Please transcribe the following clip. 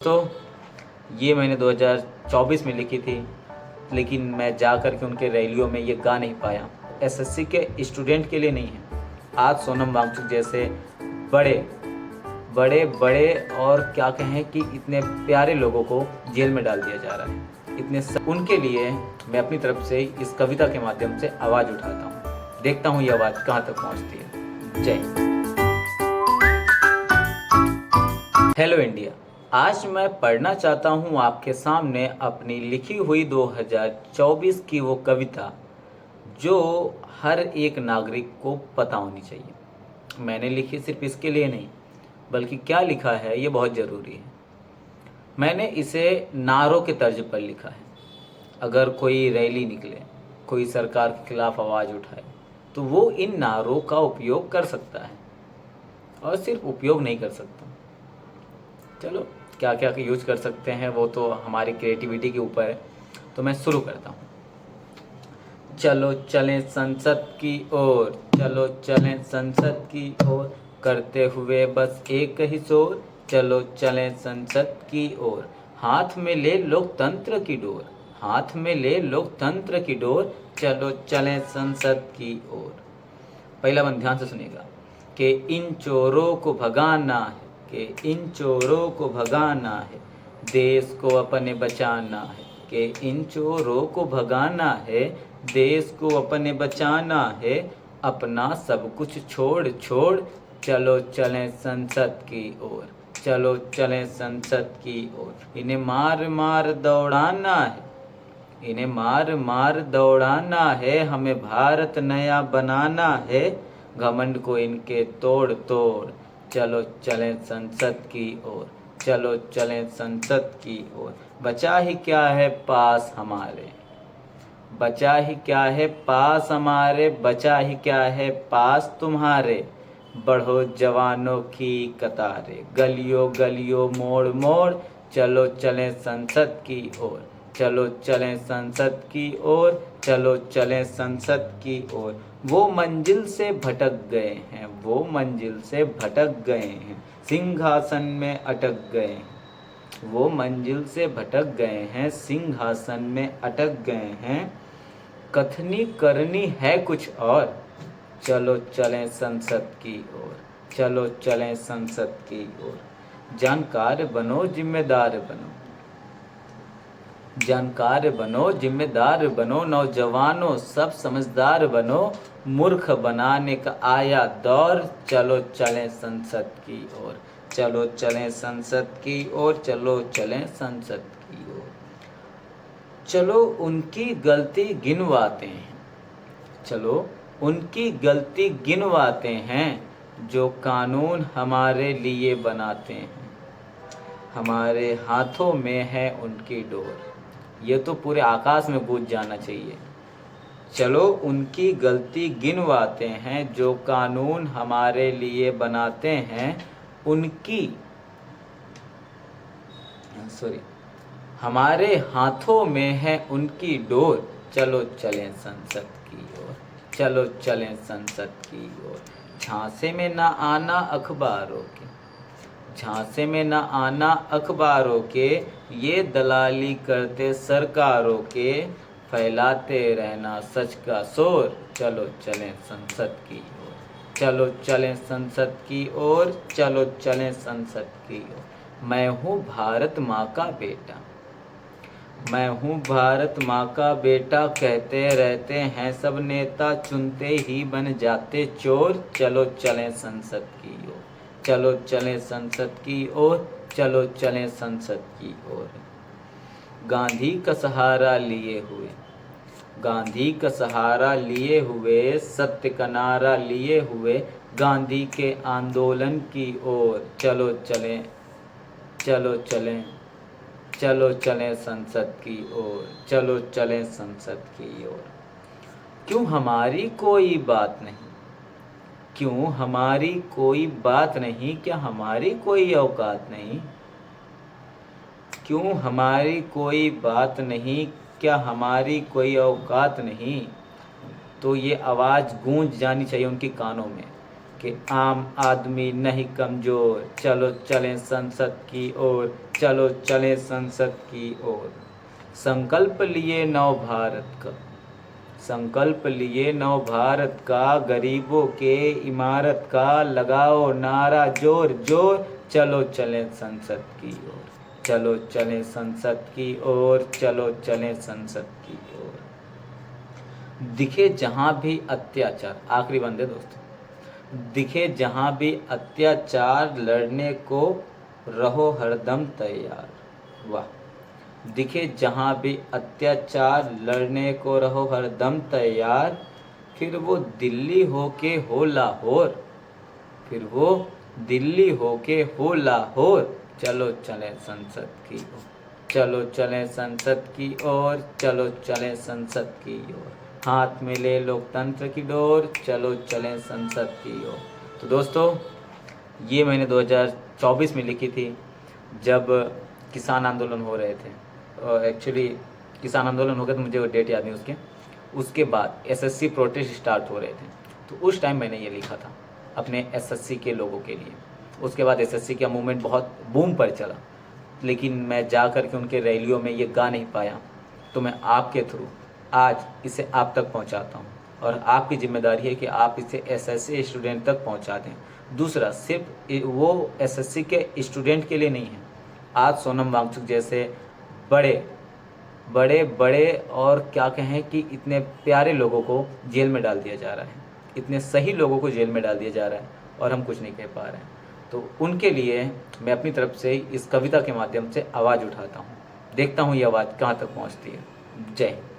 तो ये मैंने 2024 में लिखी थी, लेकिन मैं जा कर के उनके रैलियों में ये गा नहीं पाया। एसएससी के स्टूडेंट के लिए नहीं है। आज सोनम वांगचुक जैसे बड़े बड़े बड़े और क्या कहें कि इतने प्यारे लोगों को जेल में डाल दिया जा रहा है। उनके लिए मैं अपनी तरफ से इस कविता के माध्यम से आवाज़ उठाता हूँ। देखता हूँ ये आवाज़ कहाँ तक पहुँचती है। जय हिंद। Hello India. आज मैं पढ़ना चाहता हूँ आपके सामने अपनी लिखी हुई 2024 की वो कविता जो हर एक नागरिक को पता होनी चाहिए। मैंने लिखी सिर्फ इसके लिए नहीं, बल्कि क्या लिखा है ये बहुत ज़रूरी है। मैंने इसे नारों के तर्ज पर लिखा है। अगर कोई रैली निकले, कोई सरकार के खिलाफ आवाज़ उठाए, तो वो इन नारों का उपयोग कर सकता है, और सिर्फ उपयोग नहीं कर सकता। चलो क्या क्या यूज कर सकते हैं वो तो हमारी क्रिएटिविटी के ऊपर है। तो मैं शुरू करता हूँ। चलो चलें संसद की ओर, चलो चलें संसद की ओर, करते हुए बस एक ही शोर। चलो चलें संसद की ओर, हाथ में ले लोकतंत्र की डोर, हाथ में ले लोकतंत्र की डोर। चलो चलें संसद की ओर। पहला बंद ध्यान से सुनिएगा कि इन चोरों को भगाना है, कि इन चोरों को भगाना है, देश को अपने बचाना है, कि इन चोरों को भगाना है, देश को अपने बचाना है। अपना सब कुछ छोड़ छोड़, चलो चलें संसद की ओर, चलो चलें संसद की ओर। इन्हें मार मार दौड़ाना है, इन्हें मार मार दौड़ाना है, हमें भारत नया बनाना है। घमंड को इनके तोड़ तोड़, चलो चलें संसद की ओर, चलो चलें संसद की ओर। बचा ही क्या है पास हमारे, बचा ही क्या है पास हमारे, बचा ही क्या है पास तुम्हारे। बढ़ो जवानों की कतारे, गलियों गलियों मोड़ मोड़, चलो चलें संसद की ओर, चलो चलें संसद की ओर, चलो चलें संसद की ओर। वो मंजिल से भटक गए हैं, वो मंजिल से भटक गए हैं, सिंहासन में अटक गए हैं। वो मंजिल से भटक गए हैं, सिंहासन में अटक गए हैं। कथनी करनी है कुछ और, चलो चलें संसद की ओर, चलो चलें संसद की ओर। जानकार बनो जिम्मेदार बनो, जानकार बनो जिम्मेदार बनो, नौजवानों सब समझदार बनो। मूर्ख बनाने का आया दौर, चलो चलें संसद की ओर, चलो चलें संसद की ओर, चलो चलें संसद की ओर। चलो उनकी गलती गिनवाते हैं, चलो उनकी गलती गिनवाते हैं, जो कानून हमारे लिए बनाते हैं। हमारे हाथों में है उनकी डोर। ये तो पूरे आकाश में गूंज जाना चाहिए। चलो उनकी गलती गिनवाते हैं, जो कानून हमारे लिए बनाते हैं। उनकी हमारे हाथों में है उनकी डोर, चलो चलें संसद की ओर, चलो चलें संसद की ओर। झांसे में ना आना अखबारों के, झांसे में न आना अखबारों के, ये दलाली करते सरकारों के। फैलाते रहना सच का शोर, चलो चलें संसद की ओर, चलो चलें संसद की ओर, चलो चलें संसद की ओर। मैं हूँ भारत माँ का बेटा, मैं हूँ भारत माँ का बेटा, कहते रहते हैं सब नेता, चुनते ही बन जाते चोर। चलो चलें संसद की ओर, चलो चलें संसद की ओर, चलो चलें संसद की ओर। गांधी का सहारा लिए हुए, गांधी का सहारा लिए हुए, सत्य का नारा लिए हुए, गांधी के आंदोलन की ओर। चलो चलें, चलो चलें, चलो चलें संसद की ओर, चलो चलें संसद की ओर। क्यों हमारी कोई बात नहीं, क्यों हमारी कोई बात नहीं, क्या हमारी कोई औकात नहीं। क्यों हमारी कोई बात नहीं, क्या हमारी कोई औकात नहीं। तो ये आवाज़ गूंज जानी चाहिए उनके कानों में। कि आम आदमी नहीं कमज़ोर, चलो चलें संसद की ओर, चलो चलें संसद की ओर। संकल्प लिए नव भारत का, संकल्प लिए नव भारत का, गरीबों के इमारत का, लगाओ नारा जोर जोर, चलो चलें संसद की ओर, चलो चलें संसद की ओर, चलो चलें संसद की ओर। दिखे जहाँ भी अत्याचार, आखिरी बंदे दोस्तों, दिखे जहाँ भी अत्याचार, लड़ने को रहो हरदम तैयार। वाह। दिखे जहाँ भी अत्याचार, लड़ने को रहो हरदम तैयार। फिर वो दिल्ली हो के हो लाहौर, फिर वो दिल्ली हो के हो लाहौर, चलो चलें संसद की ओर, चलो चलें संसद की ओर, चलो चलें संसद की ओर। हाथ में ले लोकतंत्र की डोर, चलो चलें संसद की ओर। तो दोस्तों, ये मैंने 2024 में लिखी थी जब किसान आंदोलन हो रहे थे। एक्चुअली किसान आंदोलन हो गया तो मुझे वो डेट याद नहीं उसके बाद एसएससी प्रोटेस्ट स्टार्ट हो रहे थे, तो उस टाइम मैंने ये लिखा था अपने एसएससी के लोगों के लिए। उसके बाद एसएससी का मूवमेंट बहुत बूम पर चला, लेकिन मैं जा कर के उनके रैलियों में ये गा नहीं पाया। तो मैं आपके थ्रू आज इसे आप तक पहुंचाता हूं, और आपकी जिम्मेदारी है कि आप इसे एसएससी स्टूडेंट तक पहुंचा दें। दूसरा, सिर्फ वो एसएससी के स्टूडेंट के लिए नहीं है। आज सोनम वांगचुक जैसे बड़े बड़े बड़े और क्या कहें कि इतने प्यारे लोगों को जेल में डाल दिया जा रहा है, इतने सही लोगों को जेल में डाल दिया जा रहा है, और हम कुछ नहीं कह पा रहे हैं। तो उनके लिए मैं अपनी तरफ से इस कविता के माध्यम से आवाज़ उठाता हूँ। देखता हूँ ये आवाज़ कहाँ तक पहुँचती है। जय हिंद।